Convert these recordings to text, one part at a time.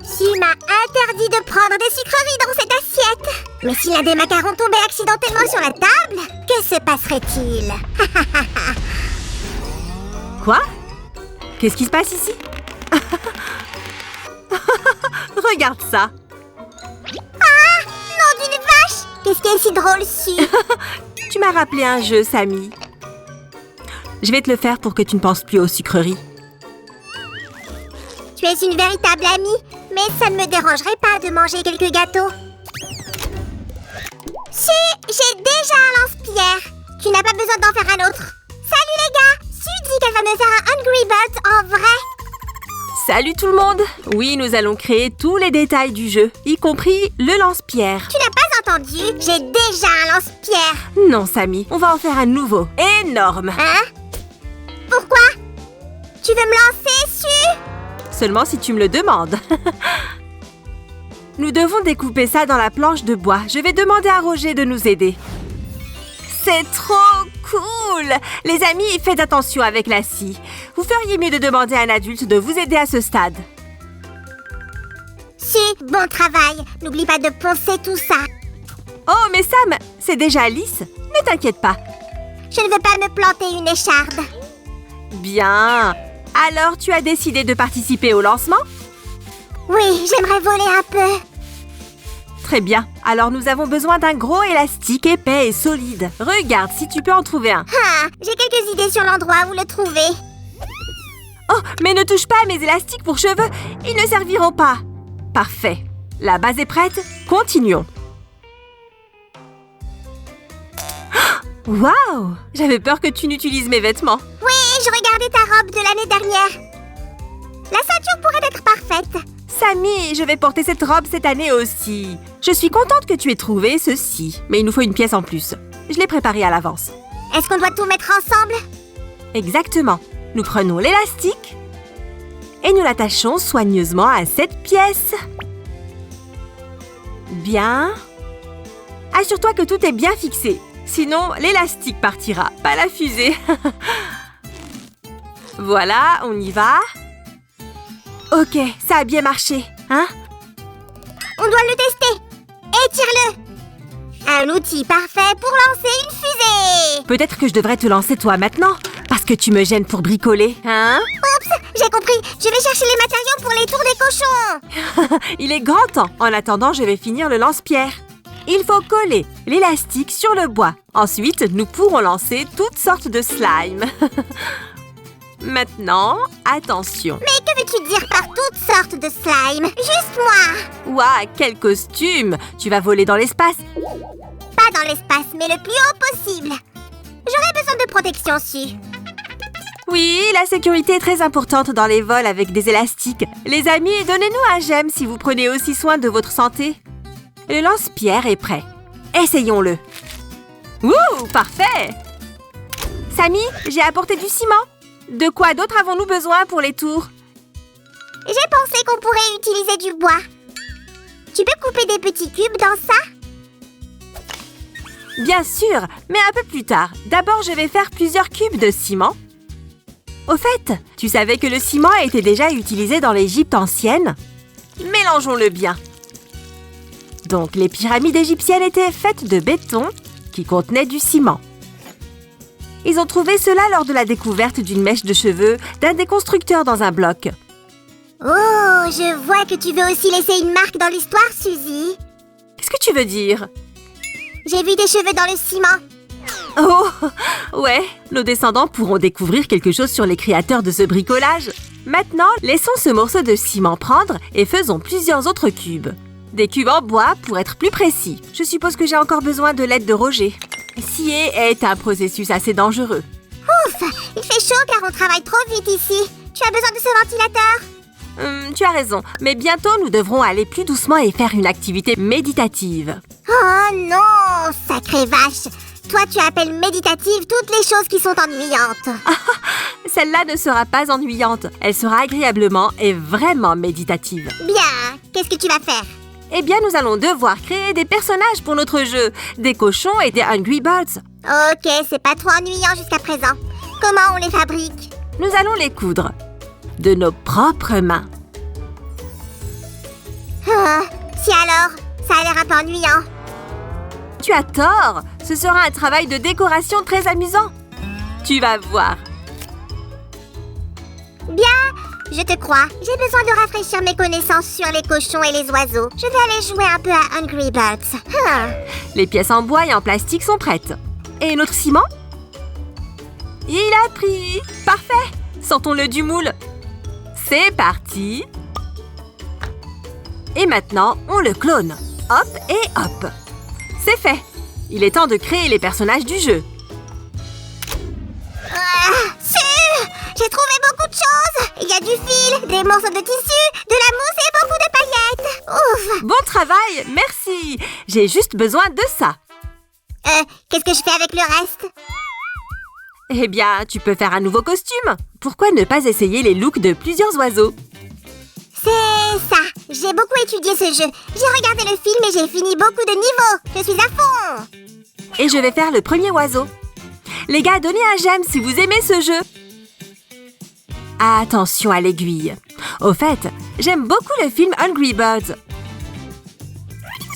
Su m'a interdit de prendre des sucreries dans cette assiette. Mais si l'un des macarons tombait accidentellement sur la table, que se passerait-il? Quoi? Qu'est-ce qui se passe ici? Regarde ça. Ah! Nom d'une vache! Qu'est-ce qui est si drôle, Su? Tu m'as rappelé un jeu, Sammy. Je vais te le faire pour que tu ne penses plus aux sucreries. Tu es une véritable amie, mais ça ne me dérangerait pas de manger quelques gâteaux. Su, j'ai déjà un lance-pierre. Tu n'as pas besoin d'en faire un autre. Salut les gars! Su dit qu'elle va me faire un Hungry Birds en vrai. Salut tout le monde! Oui, nous allons créer tous les détails du jeu, y compris le lance-pierre. Tu n'as pas entendu? J'ai déjà un lance-pierre. Non, Sammy, on va en faire un nouveau, énorme. Hein? Pourquoi? Tu veux me lancer, Su? Seulement si tu me le demandes. Nous devons découper ça dans la planche de bois. Je vais demander à Roger de nous aider. C'est trop cool! Les amis, faites attention avec la scie. Vous feriez mieux de demander à un adulte de vous aider à ce stade. Su, bon travail. N'oublie pas de poncer tout ça. Oh, mais Sam, c'est déjà lisse. Ne t'inquiète pas. Je ne veux pas me planter une écharde. Bien. Alors, tu as décidé de participer au lancement? Oui, j'aimerais voler un peu. Très bien. Alors, nous avons besoin d'un gros élastique épais et solide. Regarde si tu peux en trouver un. Ah, j'ai quelques idées sur l'endroit où le trouver. Oh, mais ne touche pas à mes élastiques pour cheveux. Ils ne serviront pas. Parfait. La base est prête. Continuons. Waouh! J'avais peur que tu n'utilises mes vêtements. Oui, je regardais ta robe de l'année dernière. La ceinture pourrait être parfaite. Sammy, je vais porter cette robe cette année aussi. Je suis contente que tu aies trouvé ceci, mais il nous faut une pièce en plus. Je l'ai préparée à l'avance. Est-ce qu'on doit tout mettre ensemble? Exactement. Nous prenons l'élastique et nous l'attachons soigneusement à cette pièce. Bien. Assure-toi que tout est bien fixé. Sinon, l'élastique partira, pas la fusée. Voilà, on y va. Ok, ça a bien marché, hein? On doit le tester. Étire-le. Un outil parfait pour lancer une fusée. Peut-être que je devrais te lancer toi maintenant, parce que tu me gênes pour bricoler, hein? Oups, j'ai compris. Je vais chercher les matériaux pour les tours des cochons. Il est grand temps. En attendant, je vais finir le lance-pierre. Il faut coller l'élastique sur le bois. Ensuite, nous pourrons lancer toutes sortes de slime. Maintenant, attention. Mais que veux-tu dire par toutes sortes de slime? Juste moi. Ouah, quel costume! Tu vas voler dans l'espace. Pas dans l'espace, mais le plus haut possible. J'aurais besoin de protection, Su. Oui, la sécurité est très importante dans les vols avec des élastiques. Les amis, donnez-nous un j'aime si vous prenez aussi soin de votre santé. Le lance-pierre est prêt. Essayons-le. Ouh, parfait! Sammy, j'ai apporté du ciment. De quoi d'autre avons-nous besoin pour les tours? J'ai pensé qu'on pourrait utiliser du bois. Tu peux couper des petits cubes dans ça? Bien sûr, mais un peu plus tard. D'abord, je vais faire plusieurs cubes de ciment. Au fait, tu savais que le ciment était déjà utilisé dans l'Égypte ancienne? Mélangeons-le bien. Donc, les pyramides égyptiennes étaient faites de béton qui contenait du ciment. Ils ont trouvé cela lors de la découverte d'une mèche de cheveux d'un des constructeurs dans un bloc. Oh, je vois que tu veux aussi laisser une marque dans l'histoire, Suzy. Qu'est-ce que tu veux dire? J'ai vu tes cheveux dans le ciment. Oh, ouais, nos descendants pourront découvrir quelque chose sur les créateurs de ce bricolage. Maintenant, laissons ce morceau de ciment prendre et faisons plusieurs autres cubes. Des cubes en bois pour être plus précis. Je suppose que j'ai encore besoin de l'aide de Roger. Scier est un processus assez dangereux. Ouf, il fait chaud car on travaille trop vite ici. Tu as besoin de ce ventilateur? Tu as raison, mais bientôt nous devrons aller plus doucement et faire une activité méditative. Oh non, sacrée vache. Toi, tu appelles méditative toutes les choses qui sont ennuyantes. Celle-là ne sera pas ennuyante. Elle sera agréablement et vraiment méditative. Bien, qu'est-ce que tu vas faire? Eh bien, nous allons devoir créer des personnages pour notre jeu. Des cochons et des Hungry Birds. Ok, c'est pas trop ennuyant jusqu'à présent. Comment on les fabrique? Nous allons les coudre de nos propres mains. peu ennuyant. Tu as tort. Ce sera un travail de décoration très amusant. Tu vas voir. Bien, je te crois. J'ai besoin de rafraîchir mes connaissances sur les cochons et les oiseaux. Je vais aller jouer un peu à Angry Birds. Les pièces en bois et en plastique sont prêtes. Et notre ciment? Il a pris. Parfait. Sortons-le du moule. C'est parti. Et maintenant, on le clone. Hop et hop. C'est fait. Il est temps de créer les personnages du jeu. J'ai trouvé beaucoup de choses. Il y a du fil, des morceaux de tissu, de la mousse et beaucoup de paillettes. Ouf. Bon travail, merci. J'ai juste besoin de ça. Qu'est-ce que je fais avec le reste? Eh bien, tu peux faire un nouveau costume. Pourquoi ne pas essayer les looks de plusieurs oiseaux? C'est ça. J'ai beaucoup étudié ce jeu. J'ai regardé le film et j'ai fini beaucoup de niveaux. Je suis à fond. Et je vais faire le premier oiseau. Les gars, donnez un j'aime si vous aimez ce jeu. Attention à l'aiguille. Au fait, j'aime beaucoup le film Angry Birds.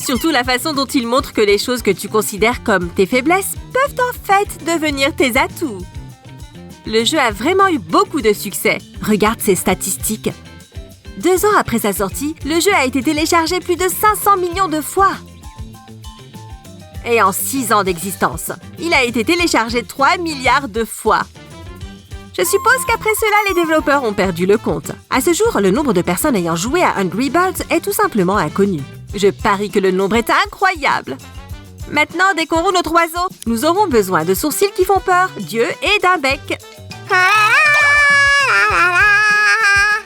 Surtout la façon dont il montre que les choses que tu considères comme tes faiblesses peuvent en fait devenir tes atouts. Le jeu a vraiment eu beaucoup de succès. Regarde ses statistiques. 2 ans après sa sortie, le jeu a été téléchargé plus de 500 millions de fois. Et en 6 ans d'existence, il a été téléchargé 3 milliards de fois. Je suppose qu'après cela, les développeurs ont perdu le compte. À ce jour, le nombre de personnes ayant joué à Angry Birds est tout simplement inconnu. Je parie que le nombre est incroyable. Maintenant, décorons notre oiseau. Nous aurons besoin de sourcils qui font peur, d'yeux et d'un bec.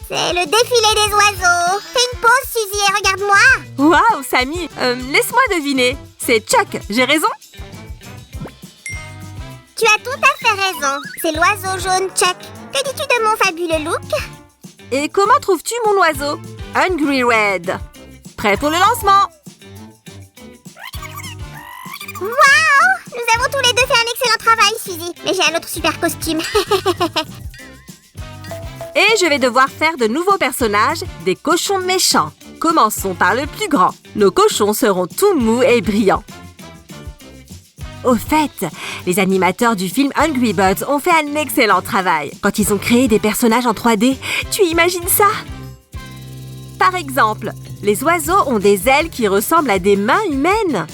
C'est le défilé des oiseaux. Fais une pause, Suzy, et regarde-moi. Waouh, Sammy, laisse-moi deviner. C'est Chuck, j'ai raison? Tu as tout à fait raison. C'est l'oiseau jaune Chuck. Que dis-tu de mon fabuleux look? Et comment trouves-tu mon oiseau? Angry Red. Prêt pour le lancement? Waouh! Nous avons tous les deux fait un excellent travail, Suzy. Mais j'ai un autre super costume. Et je vais devoir faire de nouveaux personnages, des cochons méchants. Commençons par le plus grand. Nos cochons seront tout mous et brillants. Au fait, les animateurs du film Angry Birds ont fait un excellent travail. Quand ils ont créé des personnages en 3D, tu imagines ça? Par exemple, les oiseaux ont des ailes qui ressemblent à des mains humaines.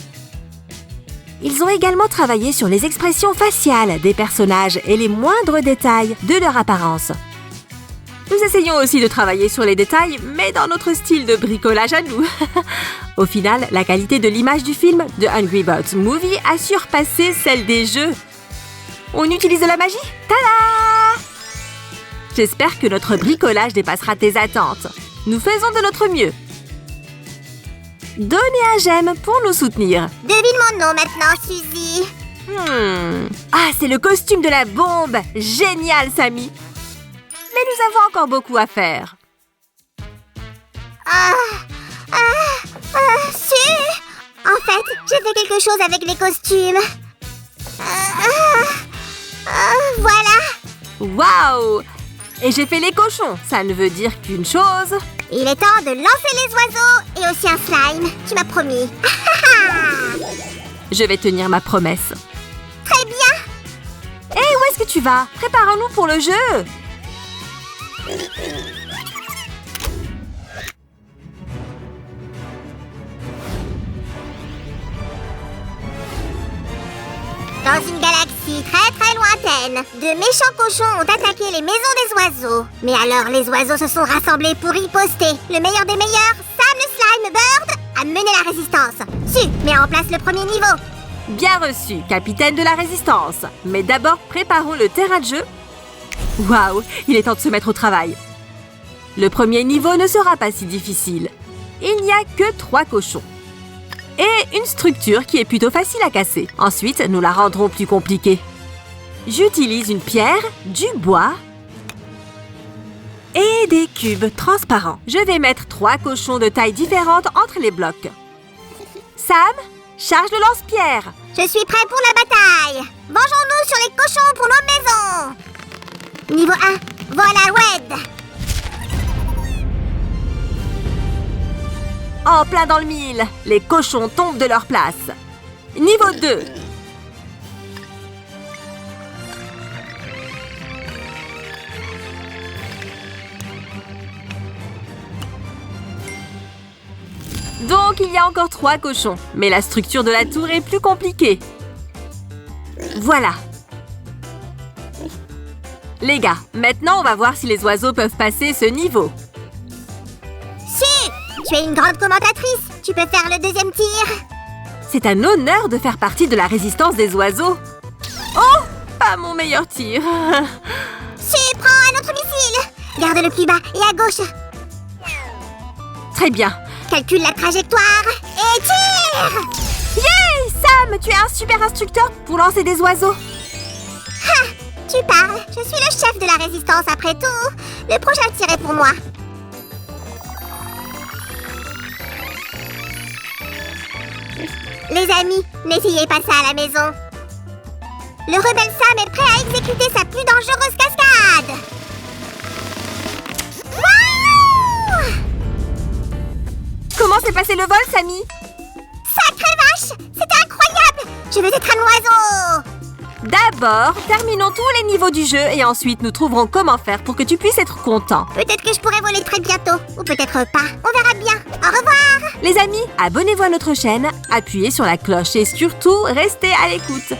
Ils ont également travaillé sur les expressions faciales des personnages et les moindres détails de leur apparence. Nous essayons aussi de travailler sur les détails, mais dans notre style de bricolage à nous. Au final, la qualité de l'image du film de Angry Birds Movie a surpassé celle des jeux. On utilise de la magie? Tada! J'espère que notre bricolage dépassera tes attentes. Nous faisons de notre mieux. Donnez un j'aime pour nous soutenir. Devine mon nom maintenant, Suzy. Ah, c'est le costume de la bombe! Génial, Sammy! Mais nous avons encore beaucoup à faire. Su! En fait, j'ai fait quelque chose avec les costumes. Voilà. Waouh! Et j'ai fait les cochons. Ça ne veut dire qu'une chose. Il est temps de lancer les oiseaux et aussi un slime. Tu m'as promis. Je vais tenir ma promesse. Très bien. Hé, où est-ce que tu vas? Préparons-nous pour le jeu. Dans une galaxie très très lointaine, de méchants cochons ont attaqué les maisons des oiseaux. Mais alors les oiseaux se sont rassemblés pour riposter. Le meilleur des meilleurs, Sam le Slime Bird, a mené la résistance. Su, mets en place le premier niveau. Bien reçu, capitaine de la résistance. Mais d'abord, préparons le terrain de jeu. Waouh, il est temps de se mettre au travail. Le premier niveau ne sera pas si difficile. Il n'y a que 3 cochons. Et une structure qui est plutôt facile à casser. Ensuite, nous la rendrons plus compliquée. J'utilise une pierre, du bois et des cubes transparents. Je vais mettre 3 cochons de taille différente entre les blocs. Sam, charge le lance-pierre. Je suis prêt pour la bataille. Vengeons-nous sur les cochons pour nos maisons. Niveau 1, voilà Red. En plein dans le mille, les cochons tombent de leur place. Niveau 2. Donc, il y a encore 3 cochons, mais la structure de la tour est plus compliquée. Voilà. Les gars, maintenant on va voir si les oiseaux peuvent passer ce niveau. Si, tu es une grande commentatrice. Tu peux faire le deuxième tir. C'est un honneur de faire partie de la résistance des oiseaux. Oh, pas mon meilleur tir. Si, prends un autre missile. Garde le plus bas et à gauche. Très bien. Calcule la trajectoire et tire. Yay, Sam, tu es un super instructeur pour lancer des oiseaux. Ha, tu parles. Je suis le chef de la résistance après tout. Le prochain tir est pour moi. Les amis, n'essayez pas ça à la maison. Le rebelle Sam est prêt à exécuter sa plus dangereuse cascade. Wouh! Comment s'est passé le vol, Sammy? Sacrée vache! C'était incroyable! Je veux être un oiseau! D'abord, terminons tous les niveaux du jeu et ensuite nous trouverons comment faire pour que tu puisses être content. Peut-être que je pourrai voler très bientôt, ou peut-être pas. On verra bien. Au revoir! Les amis, abonnez-vous à notre chaîne, appuyez sur la cloche et surtout, restez à l'écoute.